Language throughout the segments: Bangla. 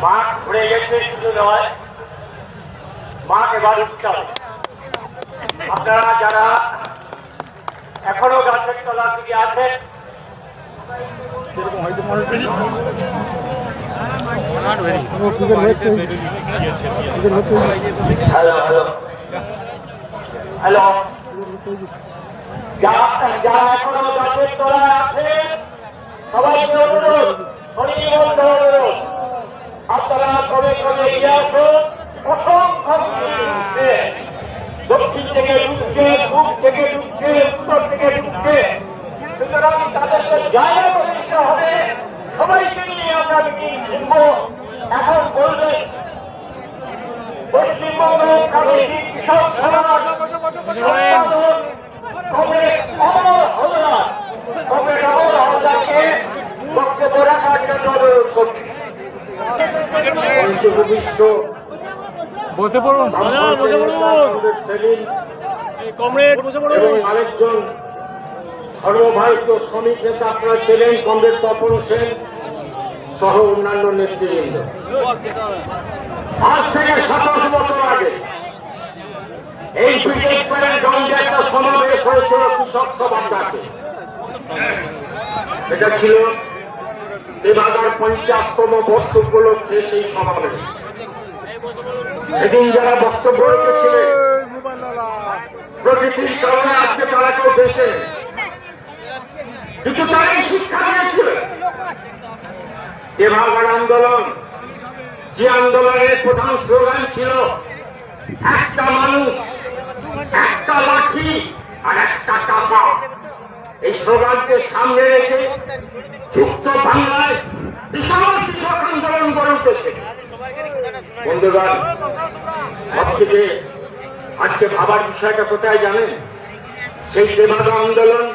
মাঠ ঘুরে গেছে শুধু নয়, মাঠ এবার উৎসব। আপনারা যারা এখনো গাছের তলার দিকে আছেন, হ্যালো হ্যালো হ্যালো, যারা এখনো গাছের তলায় আছেন সবাইকে অনুরোধ, হরিবন্ধ অনুরোধ, আপনারা কবে কবে এগিয়ে আসুন। অসংখ্য দক্ষিণ থেকে ঢুকছে, পূব থেকে ঢুকছে, উত্তর থেকে ঢুকছে, সুতরাং তাদেরকে জায়গা করে দিতে হবে। সবাইকে নিয়ে আমরা মিটিং শিখব। এখন বলবেন পশ্চিমবঙ্গ কমিটি কৃষক সমাজ সম্পাদক কমরেড অমর হালদার, কমরেড অমর হালদারকে বক্তব্য রাখার জন্য অনুরোধ করছি। বসে পড়ুন, বসে পড়ুন কমরেড, বসে পড়ুন। আরেকজন সর্বভারতীয় শ্রমিক নেতা আপনারা ছিলেন কমরেড তপন সেন সহ অন্যান্য নেতৃবৃন্দ। আজ থেকে 17 বছর আগে এই ব্রিগেড প্যারেডগঞ্জে একটা সমাবেশ হয়েছিল কৃষক সভার ডাকে। এটা ছিল তেভাগার 50তম বর্ষ উপলক্ষে সেই সমাবেশ। সেদিন যারা বক্তব্য রেখেছিলেন প্রকৃতির কারণে আজকে তারা কেউ বেঁচে কিছু তারাই শিক্ষা দিয়েছিল। তেভাগার আন্দোলন, যে আন্দোলনের প্রধান স্লোগান ছিল একটা মানুষ, একটা লাঠি আর একটা টাকা। এই স্লোগানকে সামনে রেখে যুক্ত বাংলায় বিশাল কৃষক আন্দোলন গড়ে উঠেছে। বন্ধুগণ, সবথেকে আজকে ভাবার বিষয়টা কোথায় জানেন? সেই তেভাগা আন্দোলন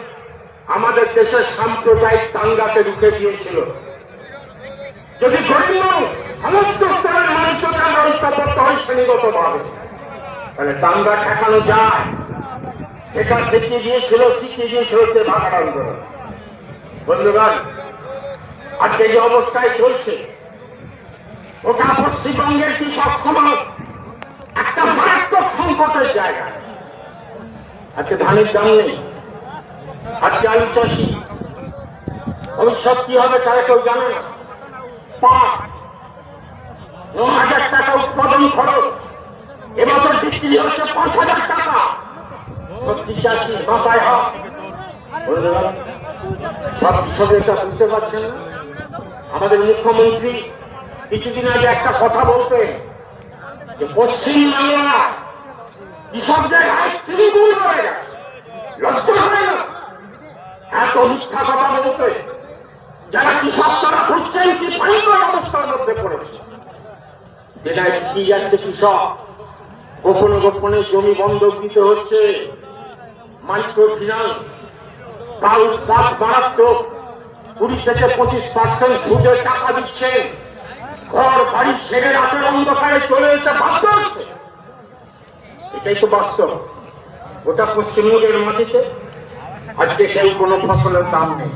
আমাদের দেশের সাম্প্রদায়িক দাঙ্গাতে ঢুকে গিয়েছিল। যদি গরিব মানুষ, সমস্ত স্তরের মানুষকে আমরা ঐক্যবদ্ধ হই শ্রেণীগত ভাবে, তাহলে দাঙ্গা ঠেকানো যায়। সেটা শিখিয়ে দিয়েছিল তেভাগা আন্দোলন। বন্ধুগণ, আজকে যে অবস্থায় চলছে ওটা পশ্চিমবঙ্গের কৃষক সমাজ একটা মারাত্মক সংকটের জায়গা। আজকে ধানের দাম নেই, আজকে আলু চাষি ভবিষ্যৎ কি হবে তারা কেউ জানে না। 9,000 টাকা উৎপাদন খরচ, এবছর বিক্রি হচ্ছে 5,000 টাকা। সত্যি চাষি মাথায় হাত। সব কৃষক এটা বুঝতে পারছেন না। আমাদের মুখ্যমন্ত্রী কিছুদিন আগে একটা কথা বলতেন যে পশ্চিম বাংলা কৃষকদের আয় 3 গুণ হয়ে গেছে। লজ্জা হয় না এত মিথ্যা কথা বলতে? যারা কৃষক তারা বুঝছেন কি ভয়ঙ্কর অবস্থার মধ্যে পড়েছে। যেটা কি যাচ্ছে কৃষক, গোপনে গোপনে জমি বন্ধক দিতে হচ্ছে, মাইক্রো ফিন্যান্স তার উৎপাদ মারাত্মক, 20 থেকে 25% সুদে টাকা দিচ্ছে, ঘর বাড়ি ছেড়ে রাতের অন্ধকারে চলে যেতে বাধ্য হচ্ছে। এটাই তো বাস্তব। ওটা পশ্চিমবঙ্গের মাটিতে আজকে কেউ কোনো ফসলের দাম নেই।